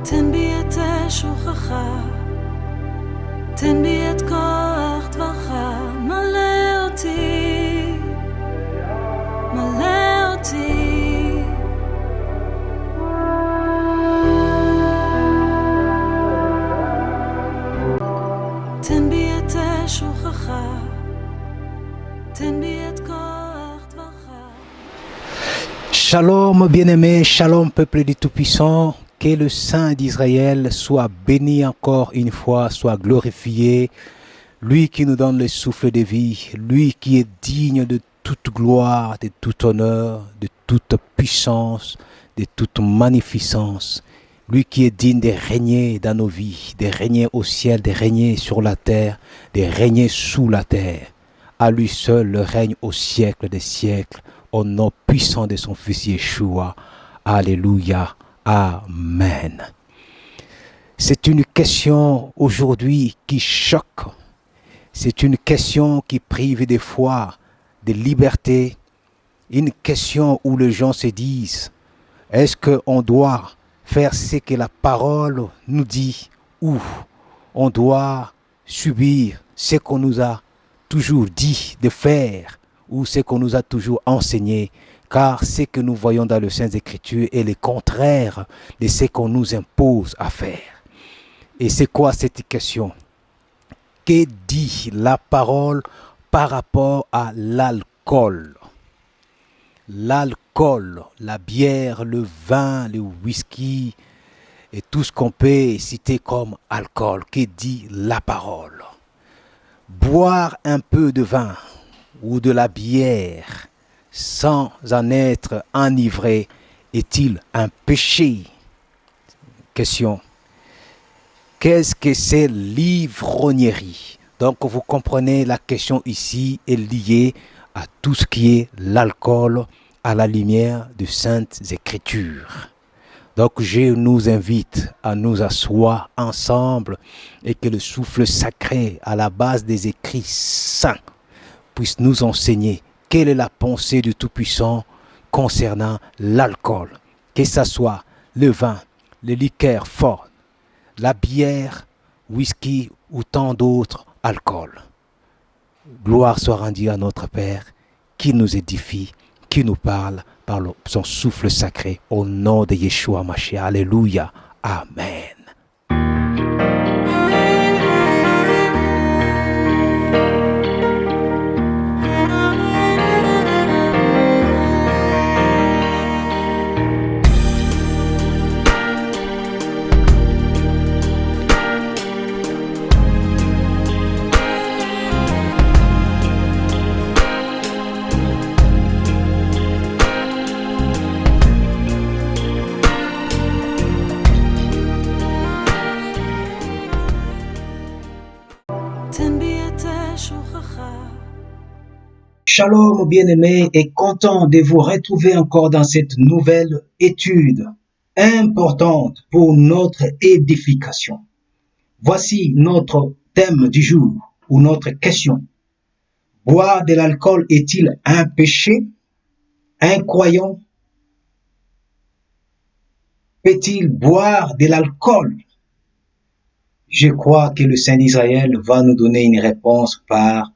תן בי את שוכך, תן בי את כוח דברך, מלא אותי, מלא אותי. תן בי את שוכך, תן בי את כוח דברך. Shalom bien-aimés, shalom peuple du Tout-Puissant, que le Saint d'Israël soit béni encore une fois, soit glorifié, lui qui nous donne le souffle de vie, lui qui est digne de toute gloire, de tout honneur, de toute puissance, de toute magnificence, lui qui est digne de régner dans nos vies, de régner au ciel, de régner sur la terre, de régner sous la terre. À lui seul le règne au siècle des siècles, au nom puissant de son Fils Yeshua. Alléluia. Amen. C'est une question aujourd'hui qui choque. C'est une question qui prive des fois de liberté. Une question où les gens se disent, est-ce qu'on doit faire ce que la parole nous dit ou on doit subir ce qu'on nous a toujours dit de faire ou ce qu'on nous a toujours enseigné, car ce que nous voyons dans les Saintes Écritures est le contraire de ce qu'on nous impose à faire. Et c'est quoi cette question? Que dit la parole par rapport à l'alcool? L'alcool, la bière, le vin, le whisky et tout ce qu'on peut citer comme alcool. Que dit la parole? Boire un peu de vin ou de la bière sans en être enivré est-il un péché? Question. Qu'est-ce que c'est l'ivrognerie? Donc vous comprenez, la question ici est liée à tout ce qui est l'alcool à la lumière des Saintes Écritures. Donc je nous invite à nous asseoir ensemble et que le souffle sacré à la base des écrits saints puisse nous enseigner quelle est la pensée du Tout-Puissant concernant l'alcool. Que ce soit le vin, le liqueur fort, la bière, whisky ou tant d'autres alcools. Gloire soit rendue à notre Père qui nous édifie, qui nous parle par son souffle sacré au nom de Yeshua Mashiach. Alléluia. Amen. Shalom bien-aimés et content de vous retrouver encore dans cette nouvelle étude importante pour notre édification. Voici notre thème du jour ou notre question. Boire de l'alcool est-il un péché? Un croyant peut-il boire de l'alcool? Je crois que le Saint d'Israël va nous donner une réponse par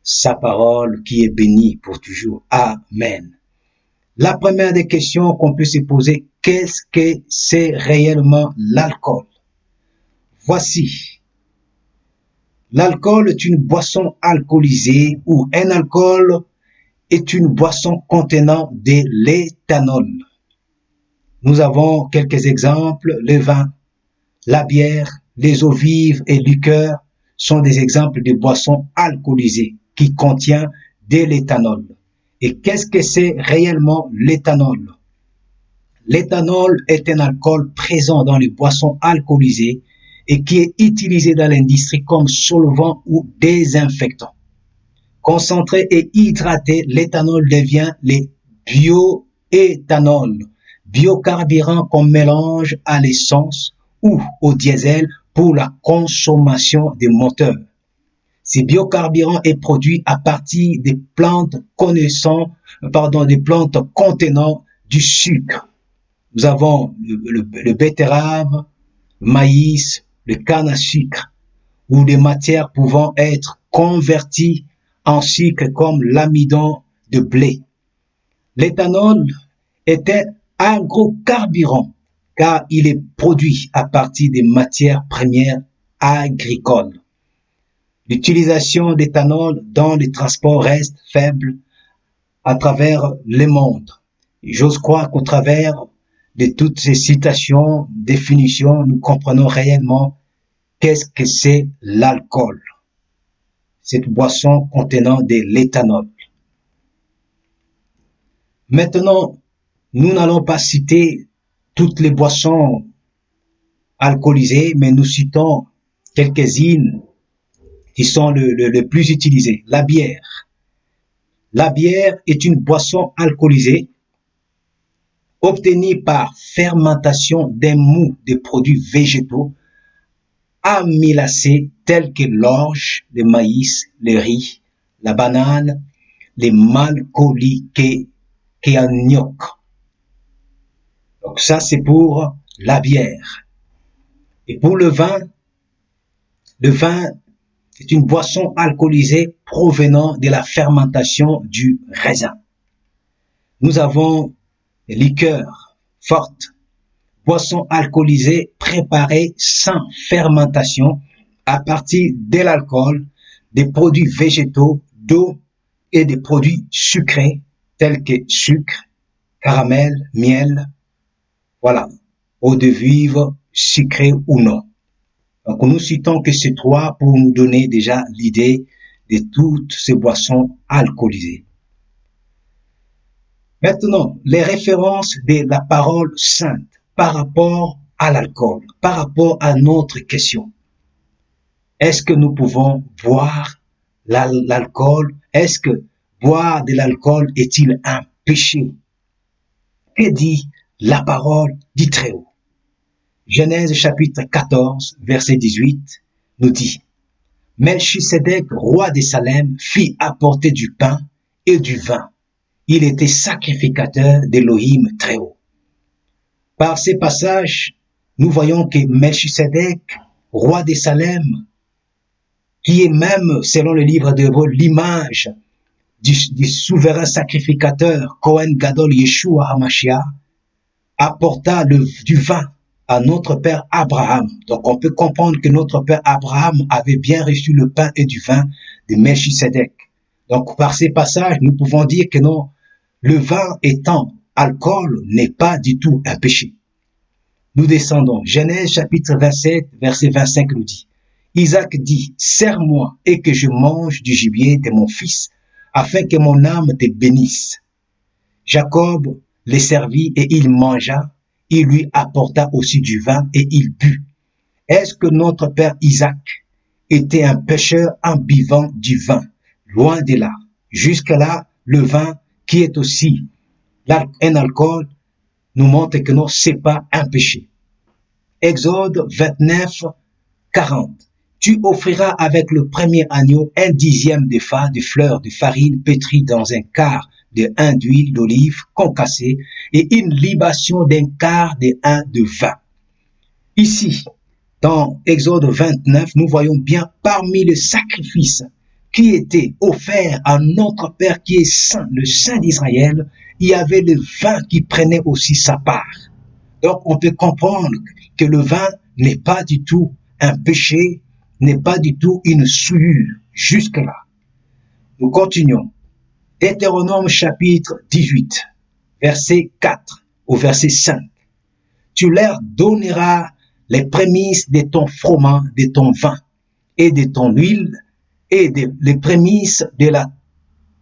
sa parole qui est bénie pour toujours. Amen. La première des questions qu'on peut se poser, qu'est-ce que c'est réellement l'alcool? Voici. L'alcool est une boisson alcoolisée ou un alcool est une boisson contenant de l'éthanol. Nous avons quelques exemples, le vin, la bière, les eaux vives et liqueurs sont des exemples de boissons alcoolisées qui contient de l'éthanol. Et qu'est-ce que c'est réellement l'éthanol? L'éthanol est un alcool présent dans les boissons alcoolisées et qui est utilisé dans l'industrie comme solvant ou désinfectant. Concentré et hydraté, l'éthanol devient le bioéthanol, biocarburant qu'on mélange à l'essence ou au diesel pour la consommation des moteurs. Ce biocarburant est produit à partir des plantes des plantes contenant du sucre. Nous avons le betterave, maïs, le canne à sucre, ou des matières pouvant être converties en sucre comme l'amidon de blé. L'éthanol était un gros carburant car il est produit à partir des matières premières agricoles. L'utilisation d'éthanol dans les transports reste faible à travers le monde. J'ose croire qu'au travers de toutes ces citations, définitions, nous comprenons réellement qu'est-ce que c'est l'alcool, cette boisson contenant de l'éthanol. Maintenant, nous n'allons pas citer toutes les boissons alcoolisées, mais nous citons quelques-unes qui sont le plus utilisées. La bière. La bière est une boisson alcoolisée obtenue par fermentation d'un mou de produits végétaux amylacés tels que l'orge, le maïs, le riz, la banane, les malcoliques kéanioc. Donc ça, c'est pour la bière. Et pour le vin est une boisson alcoolisée provenant de la fermentation du raisin. Nous avons des liqueurs fortes, boissons alcoolisées préparées sans fermentation à partir de l'alcool, des produits végétaux, d'eau et des produits sucrés tels que sucre, caramel, miel, voilà, eau de vive, sucrée ou non. Donc nous citons que ces trois pour nous donner déjà l'idée de toutes ces boissons alcoolisées. Maintenant, les références de la parole sainte par rapport à l'alcool, par rapport à notre question. Est-ce que nous pouvons boire l'alcool? Est-ce que boire de l'alcool est-il un péché? Que dit la parole du Très-Haut? Genèse chapitre 14, verset 18 nous dit: Melchisedec, roi de Salem, fit apporter du pain et du vin. Il était sacrificateur d'Élohim Très-Haut. Par ces passages, nous voyons que Melchisedec, roi de Salem, qui est même, selon le livre d'Hébreux, l'image du souverain sacrificateur Kohen Gadol Yeshua HaMashiach, apporta du vin à notre père Abraham. Donc on peut comprendre que notre père Abraham avait bien reçu le pain et du vin de Melchisedec. Donc par ces passages, nous pouvons dire que non, le vin étant alcool n'est pas du tout un péché. Nous descendons. Genèse chapitre 27, verset 25 nous dit: Isaac dit: Serre-moi et que je mange du gibier de mon fils, afin que mon âme te bénisse. Jacob les servit et il mangea. Il lui apporta aussi du vin et il but. Est-ce que notre père Isaac était un pécheur en buvant du vin? Loin de là. Jusque-là, le vin, qui est aussi un alcool, nous montre que non, c'est pas un péché. Exode 29, 40. Tu offriras avec le premier agneau 1/10 d'épha de fleurs de farine pétrie dans un quart de 1 d'huile d'olive concassée et une libation d'un quart de 1 de vin. Ici, dans Exode 29, nous voyons bien parmi les sacrifices qui étaient offerts à notre Père qui est saint, le Saint d'Israël, il y avait le vin qui prenait aussi sa part. Donc on peut comprendre que le vin n'est pas du tout un péché, n'est pas du tout une souillure. Jusque-là. Nous continuons. Deutéronome chapitre 18, verset 4 au verset 5. Tu leur donneras les prémices de ton froment, de ton vin et de ton huile et les prémices de la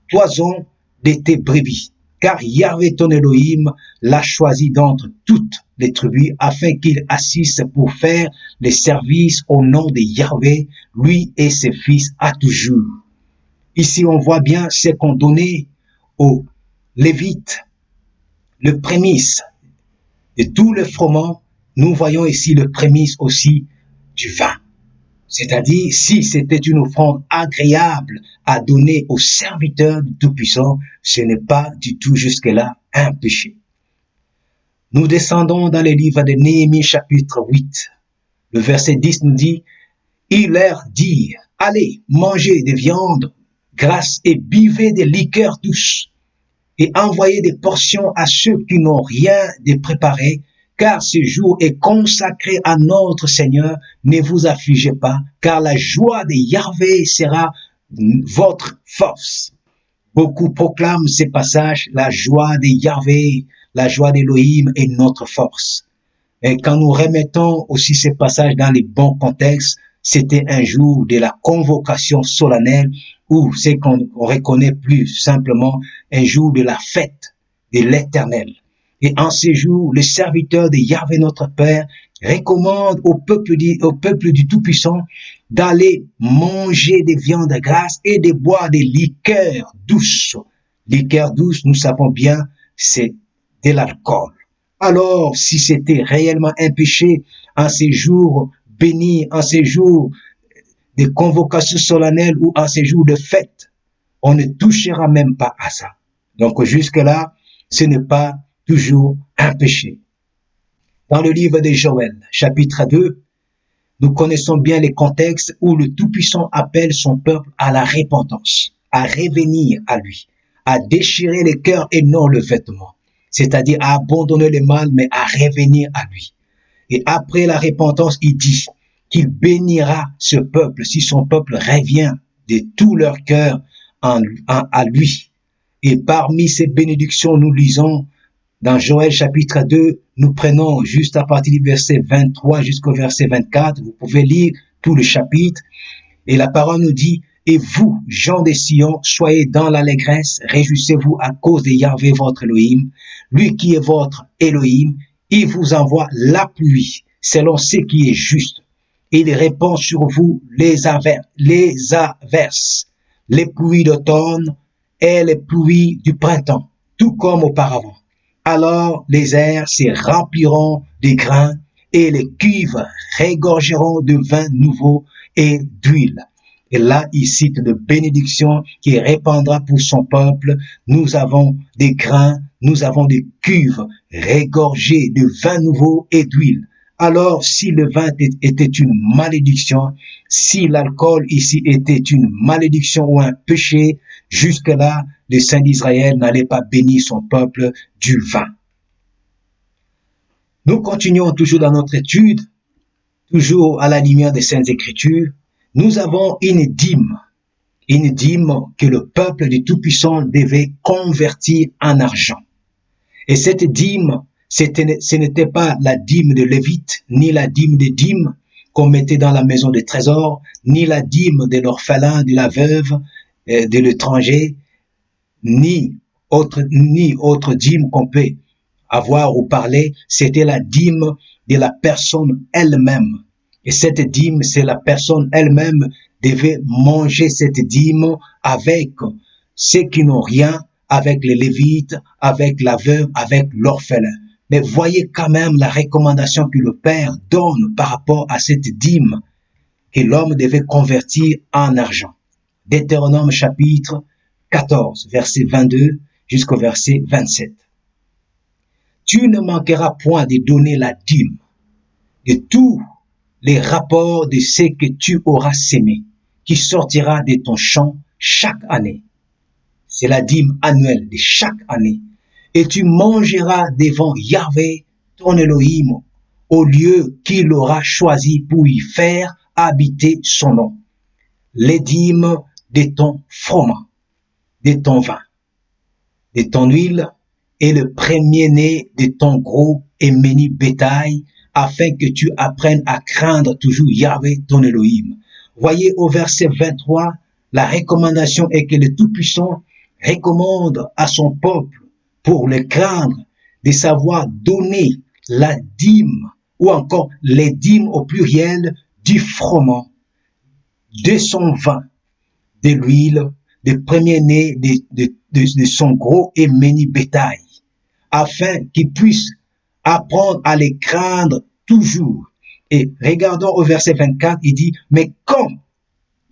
toison de tes brebis. Car Yahvé ton Elohim l'a choisi d'entre toutes les tribus afin qu'il assiste pour faire les services au nom de Yahvé, lui et ses fils à toujours. Ici, on voit bien ce qu'on donnait aux Lévites, le prémice de tout le froment. Nous voyons ici le prémice aussi du vin. C'est-à-dire, si c'était une offrande agréable à donner aux serviteurs du Tout-Puissant, ce n'est pas du tout jusque-là un péché. Nous descendons dans le livre de Néhémie chapitre 8, Le verset 10 nous dit, il leur dit, allez, mangez des viandes grasses et buvez des liqueurs douces et envoyez des portions à ceux qui n'ont rien de préparé, car ce jour est consacré à notre Seigneur. Ne vous affligez pas, car la joie de Yahvé sera votre force. Beaucoup proclament ces passages, la joie de Yahvé, la joie d'Élohim est notre force. Et quand nous remettons aussi ces passages dans les bons contextes, c'était un jour de la convocation solennelle ou c'est qu'on reconnaît plus simplement un jour de la fête de l'Éternel. Et en ce jour, le serviteur de Yahvé notre Père recommande au peuple du Tout-Puissant d'aller manger des viandes grasses et de boire des liqueurs douces. Liqueurs douces, nous savons bien, c'est de l'alcool. Alors, si c'était réellement un péché en ces jours bénis, en ces jours de convocation solennelle ou en ces jours de fête, on ne touchera même pas à ça. Donc jusque-là, ce n'est pas toujours un péché. Dans le livre de Joël, chapitre 2, nous connaissons bien les contextes où le Tout-Puissant appelle son peuple à la repentance, à revenir à lui, à déchirer le cœur et non le vêtement, c'est-à-dire à abandonner le mal, mais à revenir à lui. Et après la repentance, il dit qu'il bénira ce peuple si son peuple revient de tout leur cœur à lui. Et parmi ces bénédictions, nous lisons dans Joël chapitre 2, nous prenons juste à partir du verset 23 jusqu'au verset 24, vous pouvez lire tout le chapitre, et la parole nous dit, et vous, gens de Sion, soyez dans l'allégresse, réjouissez-vous à cause de Yahvé votre Elohim, lui qui est votre Elohim, il vous envoie la pluie, selon ce qui est juste. Il répand sur vous les averses, les pluies d'automne et les pluies du printemps, tout comme auparavant. Alors les airs se rempliront de grains et les cuves regorgeront de vin nouveau et d'huile. Et là, il cite de bénédictions qui répandra pour son peuple. Nous avons des grains, nous avons des cuves regorgées de vin nouveau et d'huile. Alors, si le vin était une malédiction, si l'alcool ici était une malédiction ou un péché, jusque-là, le Saint d'Israël n'allait pas bénir son peuple du vin. Nous continuons toujours dans notre étude, toujours à la lumière des Saintes Écritures. Nous avons une dîme que le peuple du Tout-Puissant devait convertir en argent. Et cette dîme, ce n'était pas la dîme de Lévite, ni la dîme des dîmes qu'on mettait dans la maison des trésors, ni la dîme de l'orphelin, de la veuve, de l'étranger, ni autre dîme qu'on peut avoir ou parler, c'était la dîme de la personne elle-même. Et cette dîme, c'est la personne elle-même devait manger cette dîme avec ceux qui n'ont rien, avec les Lévites, avec la veuve, avec l'orphelin. Mais voyez quand même la recommandation que le Père donne par rapport à cette dîme que l'homme devait convertir en argent. Deutéronome chapitre 14, verset 22 jusqu'au verset 27. Tu ne manqueras point de donner la dîme de tous les rapports de ce que tu auras sémé, qui sortira de ton champ chaque année. C'est la dîme annuelle de chaque année. Et tu mangeras devant Yahvé, ton Elohim, au lieu qu'il aura choisi pour y faire habiter son nom. Les dîmes de ton froment, de ton vin, de ton huile et le premier-né de ton gros et menu bétail, afin que tu apprennes à craindre toujours Yahvé, ton Elohim. Voyez au verset 23, la recommandation est que le Tout-Puissant recommande à son peuple, pour le craindre, de savoir donner la dîme, ou encore les dîmes au pluriel du froment, de son vin, de l'huile, des premiers-nés de son gros et menu bétail, afin qu'il puisse apprendre à les craindre toujours. Et regardons au verset 24, il dit, mais quand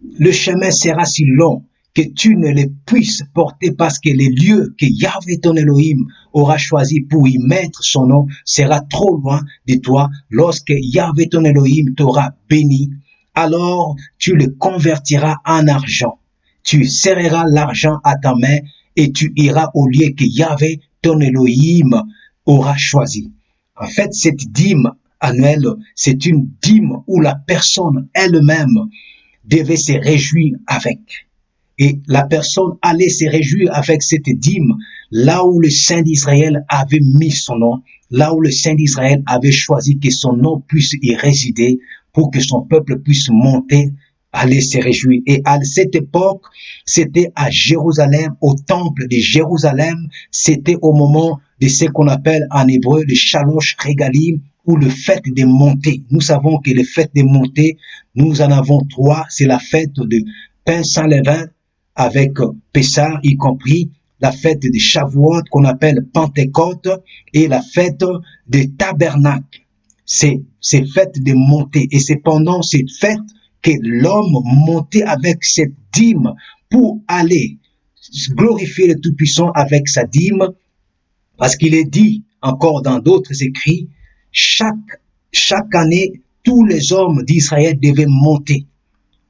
le chemin sera si long que tu ne les puisses porter parce que les lieux que Yahvé ton Elohim aura choisi pour y mettre son nom sera trop loin de toi. Lorsque Yahvé ton Elohim t'aura béni, alors tu le convertiras en argent. Tu serreras l'argent à ta main et tu iras au lieu que Yahvé ton Elohim aura choisi. En fait, cette dîme annuelle, c'est une dîme où la personne elle-même devait se réjouir avec. Et la personne allait se réjouir avec cette dîme, là où le Saint d'Israël avait mis son nom, là où le Saint d'Israël avait choisi que son nom puisse y résider pour que son peuple puisse monter, aller se réjouir. Et à cette époque, c'était à Jérusalem, au temple de Jérusalem, c'était au moment de ce qu'on appelle en hébreu le Shalosh Regalim, ou le fête des montées. Nous savons que les fêtes des montées, nous en avons trois. C'est la fête de pain sans levain avec Pessah, y compris la fête de Shavuot qu'on appelle Pentecôte et la fête des tabernacles. C'est ces fêtes de montée. Et c'est pendant cette fête que l'homme montait avec cette dîme pour aller glorifier le Tout-Puissant avec sa dîme, parce qu'il est dit encore dans d'autres écrits, chaque année, tous les hommes d'Israël devaient monter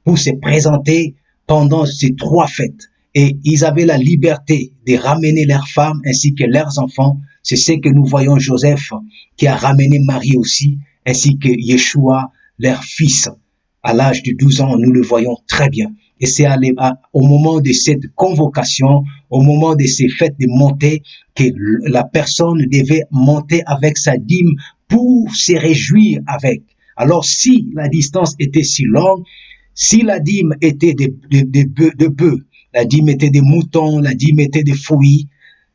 pour se présenter pendant ces trois fêtes. Et ils avaient la liberté de ramener leurs femmes ainsi que leurs enfants. C'est ce que nous voyons Joseph qui a ramené Marie aussi, ainsi que Yeshua, leur fils. À l'âge de 12 ans, nous le voyons très bien. Et c'est au moment de cette convocation, au moment de ces fêtes de montée, que la personne devait monter avec sa dîme pour se réjouir avec. Alors si la distance était si longue, si la dîme était de bœufs, la dîme était des moutons, la dîme était des fruits,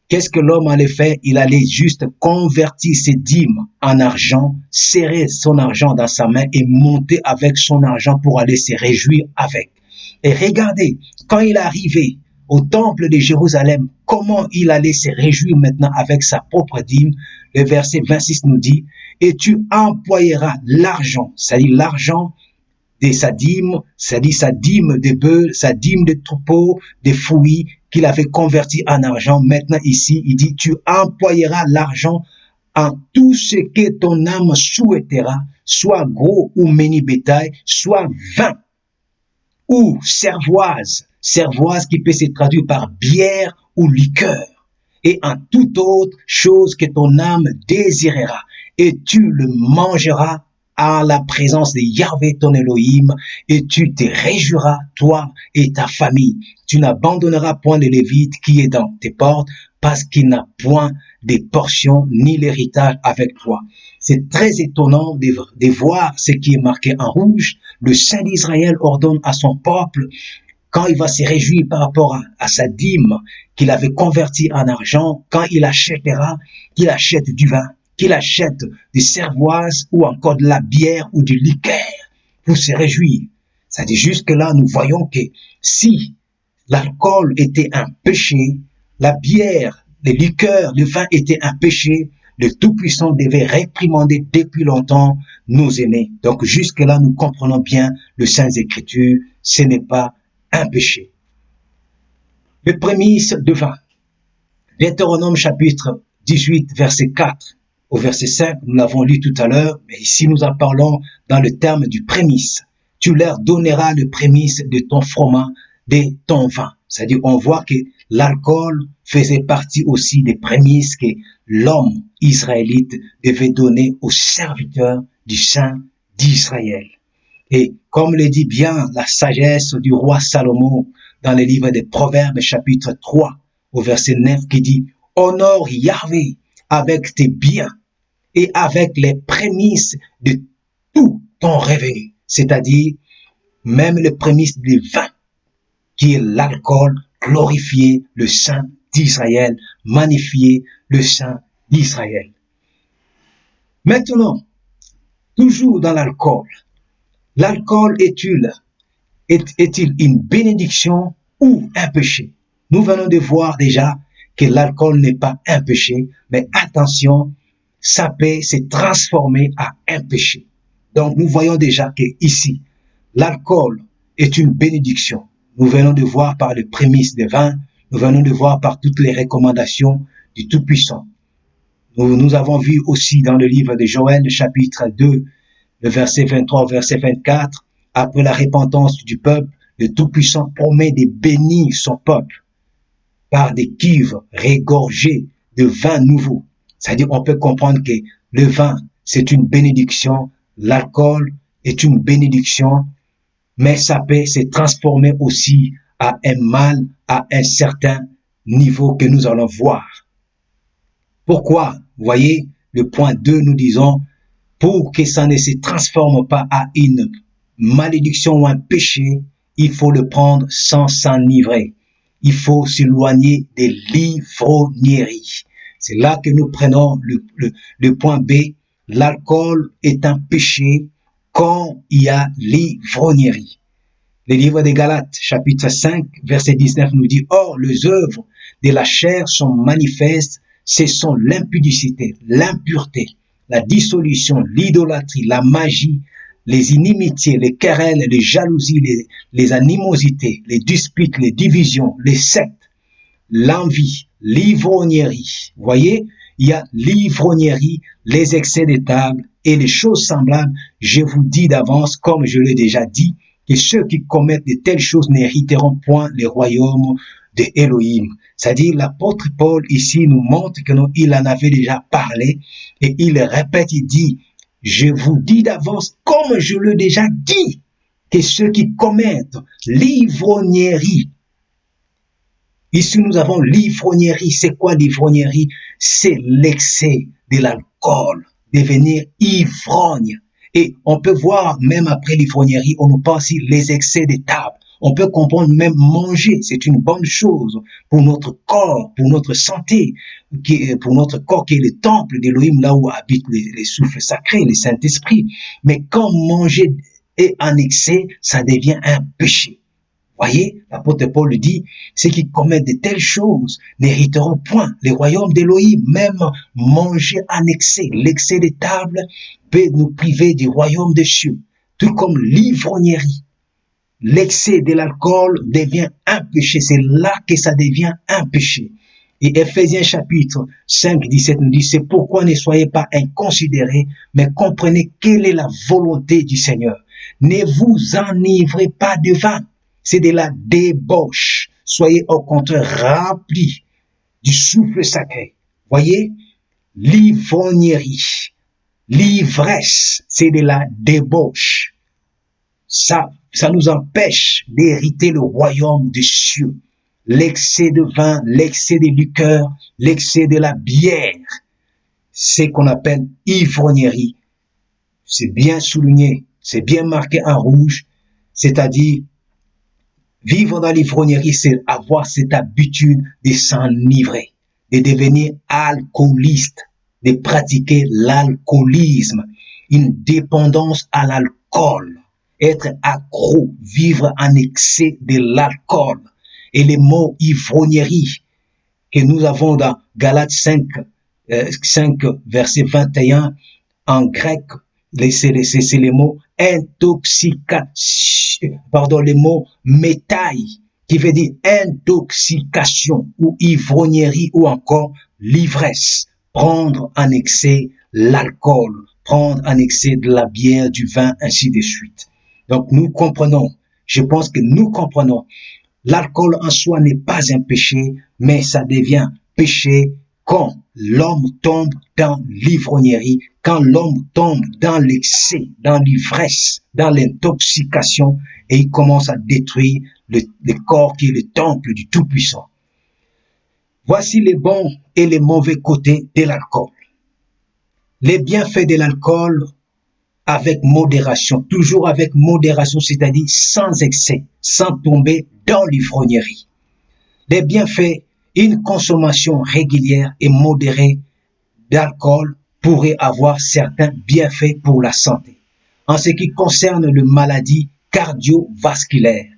qu'est-ce que l'homme allait faire? Il allait juste convertir ses dîmes en argent, serrer son argent dans sa main et monter avec son argent pour aller se réjouir avec. Et regardez, quand il arrivait au temple de Jérusalem, comment il allait se réjouir maintenant avec sa propre dîme. Le verset 26 nous dit, et tu employeras l'argent, c'est-à-dire l'argent de sa dîme, c'est-à-dire sa dîme de bœufs, sa dîme de troupeaux, des fruits qu'il avait converti en argent. Maintenant ici, il dit, tu employeras l'argent en tout ce que ton âme souhaitera, soit gros ou menu bétail, soit vin ou cervoise qui peut se traduire par bière ou liqueur, et en toute autre chose que ton âme désirera, et tu le mangeras à la présence de Yahvé ton Elohim, et tu te réjouiras, toi et ta famille. Tu n'abandonneras point le Lévite qui est dans tes portes, parce qu'il n'a point des portions ni l'héritage avec toi. C'est très étonnant de voir ce qui est marqué en rouge. Le Saint d'Israël ordonne à son peuple, quand il va se réjouir par rapport à sa dîme qu'il avait convertie en argent, quand il achètera, qu'il achète du vin, qu'il achète des cervoises ou encore de la bière ou du liqueur pour se réjouir. C'est-à-dire jusque-là, nous voyons que si l'alcool était un péché, la bière, les liqueurs, le vin était un péché, le Tout-Puissant devait réprimander depuis longtemps nos aînés. Donc jusque-là, nous comprenons bien le Saintes Écritures, ce n'est pas un péché. Le prémisse de vin. Deutéronome chapitre 18, verset 4 au verset 5, nous l'avons lu tout à l'heure, mais ici nous en parlons dans le terme du prémisse. Tu leur donneras le prémisse de ton froment, de ton vin. C'est-à-dire, on voit que l'alcool faisait partie aussi des prémices que l'homme israélite devait donner aux serviteurs du Saint d'Israël. Et comme le dit bien la sagesse du roi Salomon dans le livre des Proverbes, chapitre 3, au verset 9, qui dit « Honore Yahvé avec tes biens et avec les prémices de tout ton revenu. » C'est-à-dire, même les prémices du vin, qui est l'alcool, glorifier le Saint d'Israël, magnifier le Saint d'Israël. Maintenant, toujours dans l'alcool, l'alcool est-il une bénédiction ou un péché? Nous venons de voir déjà que l'alcool n'est pas un péché, mais attention, ça peut se transformer à un péché. Donc nous voyons déjà que ici, l'alcool est une bénédiction. Nous venons de voir par les prémices des vins, nous venons de voir par toutes les recommandations du Tout-Puissant. Nous avons vu aussi dans le livre de Joël, le chapitre 2, le verset 23 au verset 24, après la repentance du peuple, le Tout-Puissant promet de bénir son peuple par des cuves regorgées de vin nouveau. C'est-à-dire, on peut comprendre que le vin, c'est une bénédiction, l'alcool est une bénédiction, mais ça peut se transformer aussi à un mal à un certain niveau que nous allons voir. Pourquoi? Vous voyez, le point 2, nous disons, pour que ça ne se transforme pas à une malédiction ou un péché, il faut le prendre sans s'enivrer. Il faut s'éloigner des l'ivrognerie. C'est là que nous prenons le point B. L'alcool est un péché quand il y a l'ivrognerie. Le livre des Galates, chapitre 5, verset 19 nous dit, « Or, les œuvres de la chair sont manifestes, ce sont l'impudicité, l'impureté, la dissolution, l'idolâtrie, la magie, les inimitiés, les querelles, les jalousies, les animosités, les disputes, les divisions, les sectes, l'envie, l'ivrognerie. » Vous voyez, il y a l'ivrognerie, les excès de table et les choses semblables. Je vous dis d'avance, comme je l'ai déjà dit, que ceux qui commettent de telles choses n'hériteront point le royaume de Elohim. C'est-à-dire, l'apôtre Paul ici nous montre qu'il en avait déjà parlé et il répète, il dit, je vous dis d'avance, comme je l'ai déjà dit, que ceux qui commettent l'ivrognerie. Ici, nous avons l'ivrognerie. C'est quoi l'ivrognerie? C'est l'excès de l'alcool, devenir ivrogne. Et on peut voir, même après l'ivrognerie, on nous pense les excès de table. On peut comprendre même manger, c'est une bonne chose pour notre corps, pour notre santé, pour notre corps qui est le temple d'Élohim, là où habitent les souffles sacrés, les Saint-Esprit. Mais quand manger est en excès, ça devient un péché. Voyez, l'apôtre Paul le dit, ceux qui commettent de telles choses n'hériteront point les royaumes d'Élohim. Même manger en excès, l'excès de table peut nous priver du royaume des cieux, tout comme l'ivrognerie. L'excès de l'alcool devient un péché, c'est là que ça devient un péché. Et Ephésiens chapitre 5, 17 nous dit, c'est pourquoi ne soyez pas inconsidérés, mais comprenez quelle est la volonté du Seigneur. Ne vous enivrez pas de vin. C'est de la débauche. Soyez au contraire remplis du souffle sacré. Voyez, l'ivrognerie, l'ivresse, c'est de la débauche. Ça nous empêche d'hériter le royaume des cieux. L'excès de vin, l'excès de liqueur, l'excès de la bière, c'est qu'on appelle ivrognerie. C'est bien souligné, c'est bien marqué en rouge, c'est-à-dire vivre dans l'ivrognerie, c'est avoir cette habitude de s'enivrer, de devenir alcooliste, de pratiquer l'alcoolisme, une dépendance à l'alcool, être accro, vivre en excès de l'alcool. Et les mots ivrognerie que nous avons dans Galates 5 verset 21 en grec, c'est les mots les mots métaille, qui veut dire intoxication ou ivrognerie ou encore l'ivresse, prendre en excès l'alcool, prendre en excès de la bière, du vin, ainsi de suite. Donc nous comprenons, je pense que nous comprenons, l'alcool en soi n'est pas un péché, mais ça devient péché quand l'homme tombe dans l'ivrognerie, quand l'homme tombe dans l'excès, dans l'ivresse, dans l'intoxication, et il commence à détruire le corps qui est le temple du Tout-Puissant. Voici les bons et les mauvais côtés de l'alcool. Les bienfaits de l'alcool avec modération, toujours avec modération, c'est-à-dire sans excès, sans tomber dans l'ivrognerie. Les bienfaits, une consommation régulière et modérée d'alcool pourrait avoir certains bienfaits pour la santé. En ce qui concerne les maladies cardiovasculaires,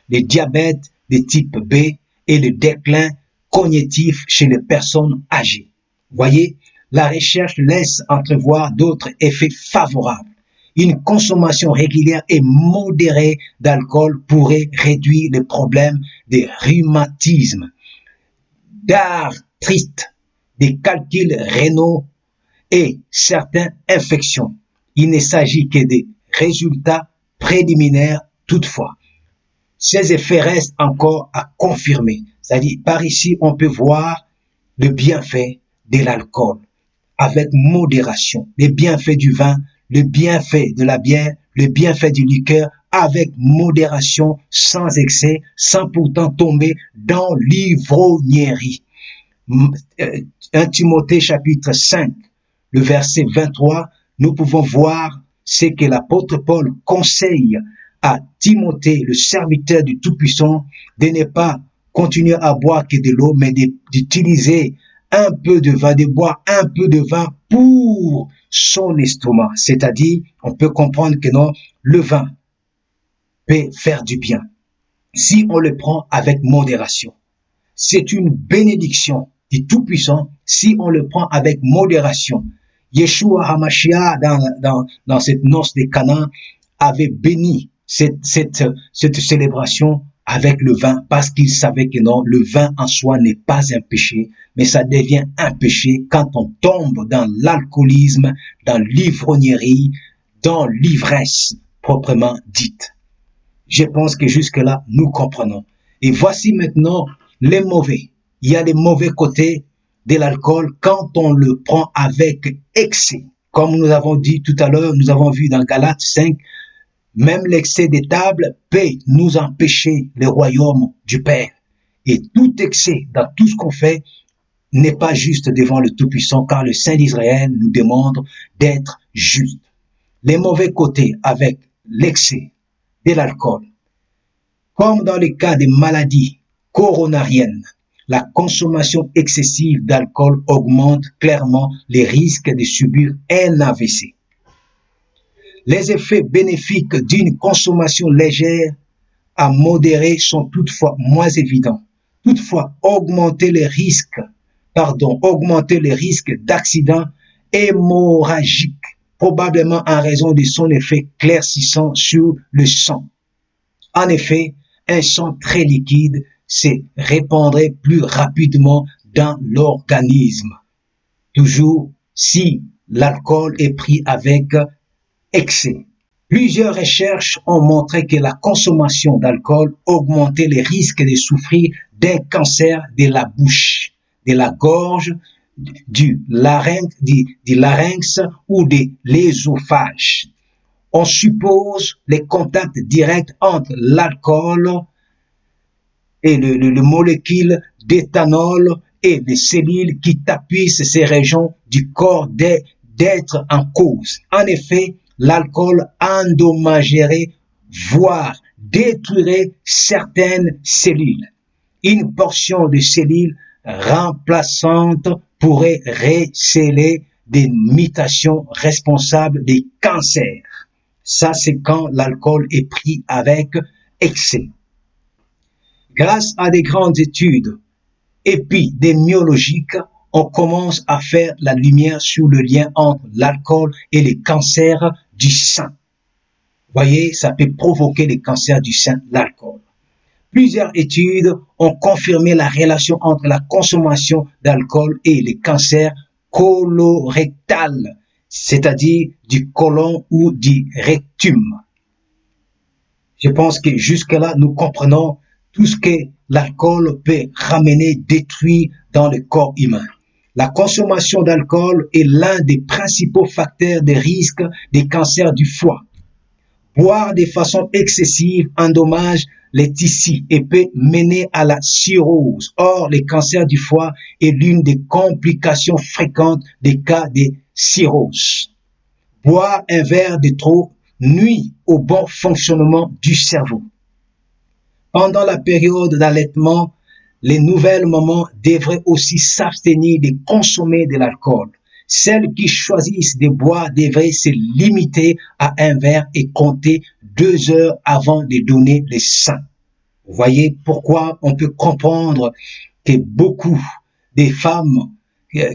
le diabète de type B et le déclin cognitif chez les personnes âgées. Voyez, la recherche laisse entrevoir d'autres effets favorables. Une consommation régulière et modérée d'alcool pourrait réduire les problèmes de rhumatisme, d'arthrite, des calculs rénaux et certaines infections. Il ne s'agit que des résultats préliminaires toutefois. Ces effets restent encore à confirmer. C'est-à-dire, par ici, on peut voir le bienfait de l'alcool avec modération, les bienfaits du vin, le bienfait de la bière, le bienfait du liqueur avec modération, sans excès, sans pourtant tomber dans l'ivrognerie. 1 Timothée chapitre 5, le verset 23, nous pouvons voir ce que l'apôtre Paul conseille à Timothée, le serviteur du Tout-Puissant, de ne pas continuer à boire que de l'eau, mais d'utiliser un peu de vin, de boire un peu de vin pour son estomac. C'est-à-dire, on peut comprendre que non, le vin peut faire du bien si on le prend avec modération. C'est une bénédiction du Tout-Puissant si on le prend avec modération. Yeshua HaMashiach, dans cette noce de Cana, avait béni cette célébration avec le vin parce qu'il savait que non, le vin en soi n'est pas un péché, mais ça devient un péché quand on tombe dans l'alcoolisme, dans l'ivrognerie, dans l'ivresse proprement dite. Je pense que jusque-là, nous comprenons. Et voici maintenant les mauvais. Il y a les mauvais côtés de l'alcool quand on le prend avec excès. Comme nous avons dit tout à l'heure, nous avons vu dans Galates 5, même l'excès des tables peut nous empêcher le royaume du Père. Et tout excès dans tout ce qu'on fait n'est pas juste devant le Tout-Puissant, car le Saint d'Israël nous demande d'être juste. Les mauvais côtés avec l'excès de l'alcool, comme dans le cas des maladies coronariennes, la consommation excessive d'alcool augmente clairement les risques de subir un AVC. Les effets bénéfiques d'une consommation légère à modérée sont toutefois moins évidents. Toutefois, augmenter les risques d'accidents hémorragiques, probablement en raison de son effet claircissant sur le sang. En effet, un sang très liquide se répandrait plus rapidement dans l'organisme. Toujours si l'alcool est pris avec excès. Plusieurs recherches ont montré que la consommation d'alcool augmentait les risques de souffrir d'un cancer de la bouche, de la gorge, du larynx ou de l'ésophage. On suppose les contacts directs entre l'alcool et le molécule d'éthanol et les cellules qui tapissent ces régions du corps d'être en cause. En effet, l'alcool endommagerait, voire détruirait certaines cellules. Une portion de cellules remplaçantes pourrait révéler des mutations responsables des cancers. Ça, c'est quand l'alcool est pris avec excès. Grâce à des grandes études épidémiologiques, on commence à faire la lumière sur le lien entre l'alcool et les cancers du sein. Voyez, ça peut provoquer les cancers du sein, l'alcool. Plusieurs études ont confirmé la relation entre la consommation d'alcool et les cancers colorectal, c'est-à-dire du côlon ou du rectum. Je pense que jusque-là, nous comprenons tout ce que l'alcool peut ramener, détruire dans le corps humain. La consommation d'alcool est l'un des principaux facteurs de risque des cancers du foie. Boire de façon excessive endommage les tissus et peut mener à la cirrhose. Or, le cancer du foie est l'une des complications fréquentes des cas de cirrhose. Boire un verre de trop nuit au bon fonctionnement du cerveau. Pendant la période d'allaitement, les nouvelles mamans devraient aussi s'abstenir de consommer de l'alcool. Celles qui choisissent de boire devraient se limiter à un verre et compter 2 heures avant de donner le sein. Vous voyez pourquoi on peut comprendre que beaucoup de femmes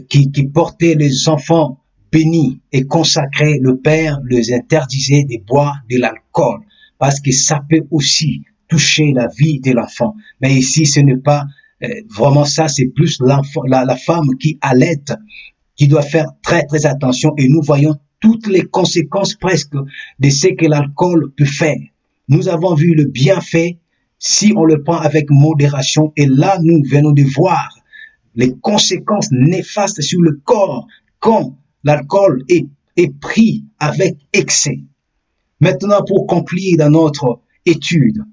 qui portaient les enfants bénis et consacrés, le Père les interdisait de boire de l'alcool parce que ça peut aussi toucher la vie de l'enfant. Mais ici, ce n'est pas vraiment ça, c'est plus l'enfant, la femme qui allaite, qui doit faire très très attention, et nous voyons toutes les conséquences presque de ce que l'alcool peut faire. Nous avons vu le bienfait si on le prend avec modération, et là nous venons de voir les conséquences néfastes sur le corps quand l'alcool est pris avec excès. Maintenant, pour conclure dans notre étude,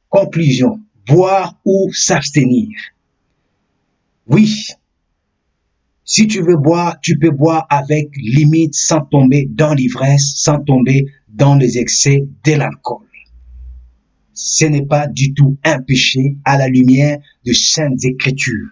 conclusion, boire ou s'abstenir. Oui, si tu veux boire, tu peux boire avec limite, sans tomber dans l'ivresse, sans tomber dans les excès de l'alcool. Ce n'est pas du tout un péché à la lumière de Saintes Écritures.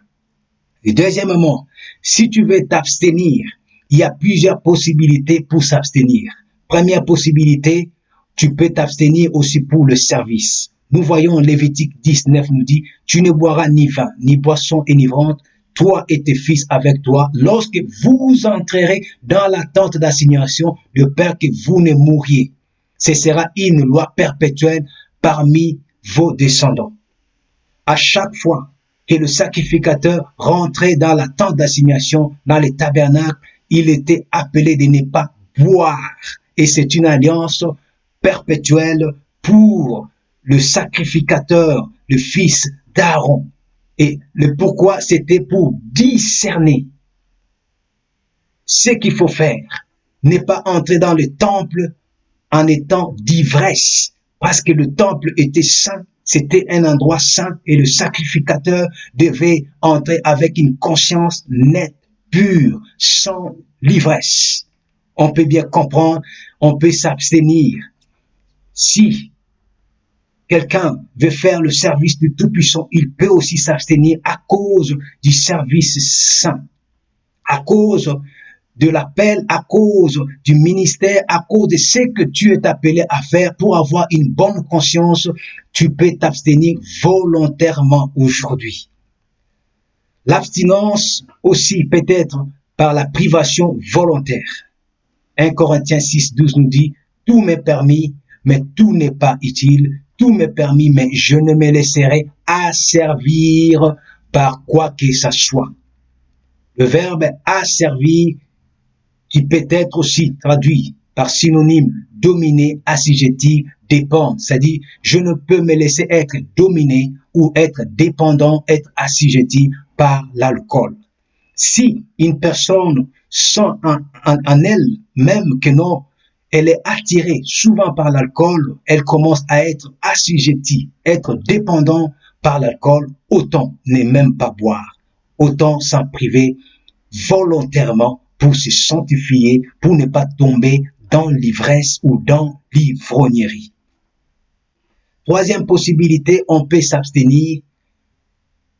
Et deuxièmement, si tu veux t'abstenir, il y a plusieurs possibilités pour s'abstenir. Première possibilité, tu peux t'abstenir aussi pour le service. Nous voyons Lévitique 19 nous dit, tu ne boiras ni vin, ni boisson enivrante, toi et tes fils avec toi, lorsque vous entrerez dans la tente d'assignation, de peur que vous ne mouriez. Ce sera une loi perpétuelle parmi vos descendants. À chaque fois que le sacrificateur rentrait dans la tente d'assignation, dans les tabernacles, il était appelé de ne pas boire. Et c'est une alliance perpétuelle pour le sacrificateur, le fils d'Aaron. Et le pourquoi, c'était pour discerner ce qu'il faut faire. Ne pas entrer dans le temple en étant d'ivresse, parce que le temple était saint, c'était un endroit saint, et le sacrificateur devait entrer avec une conscience nette, pure, sans l'ivresse. On peut bien comprendre, on peut s'abstenir. Si quelqu'un veut faire le service du Tout-Puissant, il peut aussi s'abstenir à cause du service saint, à cause de l'appel, à cause du ministère, à cause de ce que tu es appelé à faire pour avoir une bonne conscience. Tu peux t'abstenir volontairement aujourd'hui. L'abstinence aussi peut être par la privation volontaire. 1 Corinthiens 6, 12 nous dit, tout m'est permis, mais tout n'est pas utile. Tout m'est permis, mais je ne me laisserai asservir par quoi que ce soit. Le verbe asservir, qui peut être aussi traduit par synonyme dominer, assujetti, dépendre. C'est-à-dire, je ne peux me laisser être dominé ou être dépendant, être assujetti par l'alcool. Si une personne sent en elle-même que non, elle est attirée souvent par l'alcool, elle commence à être assujettie, être dépendant par l'alcool, autant ne même pas boire, autant s'en priver volontairement pour se sanctifier, pour ne pas tomber dans l'ivresse ou dans l'ivrognerie. Troisième possibilité, on peut s'abstenir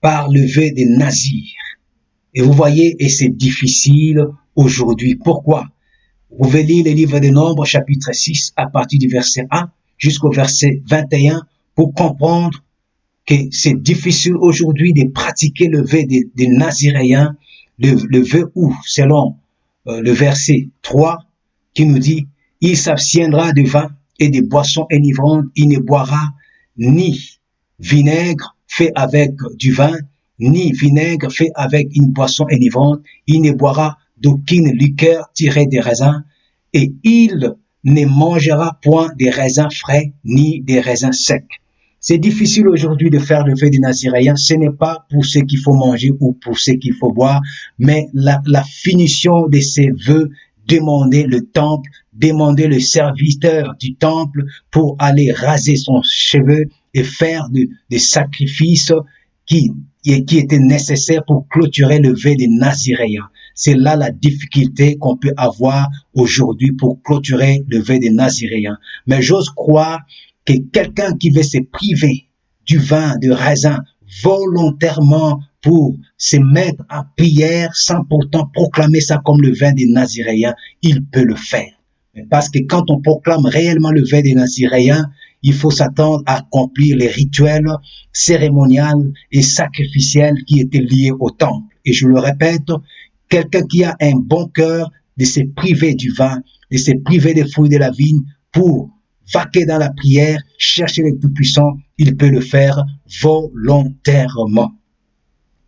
par le vœu des nazirs. Et vous voyez, et c'est difficile aujourd'hui. Pourquoi? Vous pouvez lire le livre des Nombres, chapitre 6, à partir du verset 1 jusqu'au verset 21, pour comprendre que c'est difficile aujourd'hui de pratiquer le vœu des Naziréens, le vœu où, selon le verset 3, qui nous dit, il s'abstiendra de vin et de boissons enivrantes, il ne boira ni vinaigre fait avec du vin, ni vinaigre fait avec une boisson enivrante, il ne boira d'aucune liqueur tirée des raisins, et il ne mangera point des raisins frais ni des raisins secs. C'est difficile aujourd'hui de faire le vœu des Naziréens. Ce n'est pas pour ce qu'il faut manger ou pour ce qu'il faut boire, mais la finition de ces vœux, demander le temple, demander le serviteur du temple pour aller raser son cheveu et faire des sacrifices qui étaient nécessaires pour clôturer le vœu des Naziréens. C'est là la difficulté qu'on peut avoir aujourd'hui pour clôturer le vœu des Naziréens. Mais j'ose croire que quelqu'un qui veut se priver du vin, de raisin, volontairement pour se mettre en prière sans pourtant proclamer ça comme le vin des Naziréens, il peut le faire. Parce que quand on proclame réellement le vœu des Naziréens, il faut s'attendre à accomplir les rituels cérémoniels et sacrificiels qui étaient liés au temple. Et je le répète, quelqu'un qui a un bon cœur de se priver du vin, de se priver des fruits de la vigne pour vaquer dans la prière, chercher le Tout-Puissant, il peut le faire volontairement.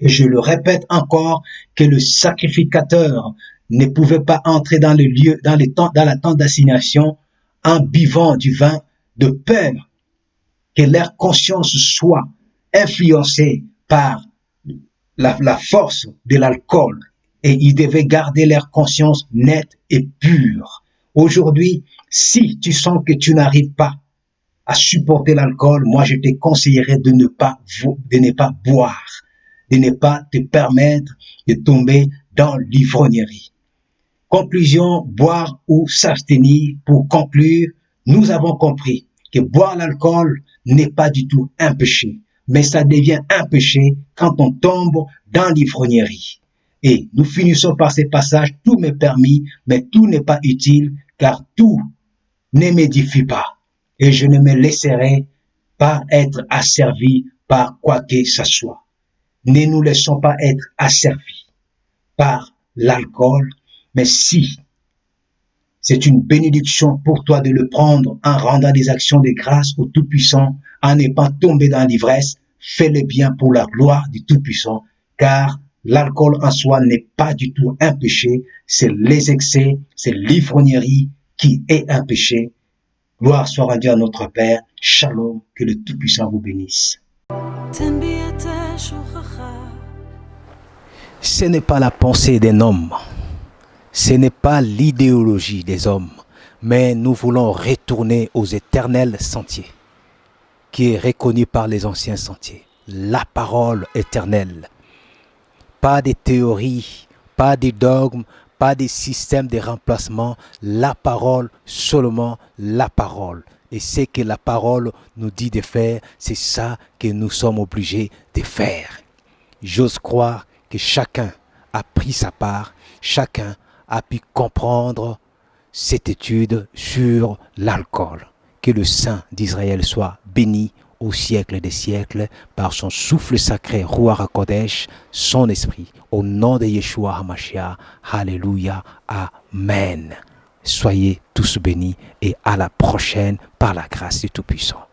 Et je le répète encore, que le sacrificateur ne pouvait pas entrer dans le lieu, dans la tente d'assignation en buvant du vin, de peur que leur conscience soit influencée par la force de l'alcool. Et ils devaient garder leur conscience nette et pure. Aujourd'hui, si tu sens que tu n'arrives pas à supporter l'alcool, moi je te conseillerais de ne pas boire, de ne pas te permettre de tomber dans l'ivrognerie. Conclusion, boire ou s'abstenir. Pour conclure, nous avons compris que boire l'alcool n'est pas du tout un péché, mais ça devient un péché quand on tombe dans l'ivrognerie. Et nous finissons par ces passages, tout m'est permis, mais tout n'est pas utile, car tout ne m'édifie pas. Et je ne me laisserai pas être asservi par quoi que ce soit. Ne nous laissons pas être asservis par l'alcool, mais si c'est une bénédiction pour toi de le prendre en rendant des actions de grâce au Tout-Puissant, en ne pas tomber dans l'ivresse, fais-le bien pour la gloire du Tout-Puissant, car l'alcool en soi n'est pas du tout un péché, c'est les excès, c'est l'ivrognerie qui est un péché. Gloire soit rendue à notre Père. Shalom, que le Tout-Puissant vous bénisse. Ce n'est pas la pensée d'un homme, ce n'est pas l'idéologie des hommes, mais nous voulons retourner aux éternels sentiers, qui est reconnu par les anciens sentiers, la parole éternelle. Pas des théories, pas des dogmes, pas des systèmes de remplacement, la parole, seulement la parole. Et ce que la parole nous dit de faire, c'est ça que nous sommes obligés de faire. J'ose croire que chacun a pris sa part, chacun a pu comprendre cette étude sur l'alcool. Que le Saint d'Israël soit béni au siècle des siècles par son souffle sacré, Ruach HaKodesh, son esprit. Au nom de Yeshua HaMashiach, Alléluia, Amen. Soyez tous bénis et à la prochaine par la grâce du Tout-Puissant.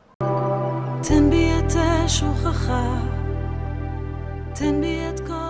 תן בי את שוכחה, תן בי את כל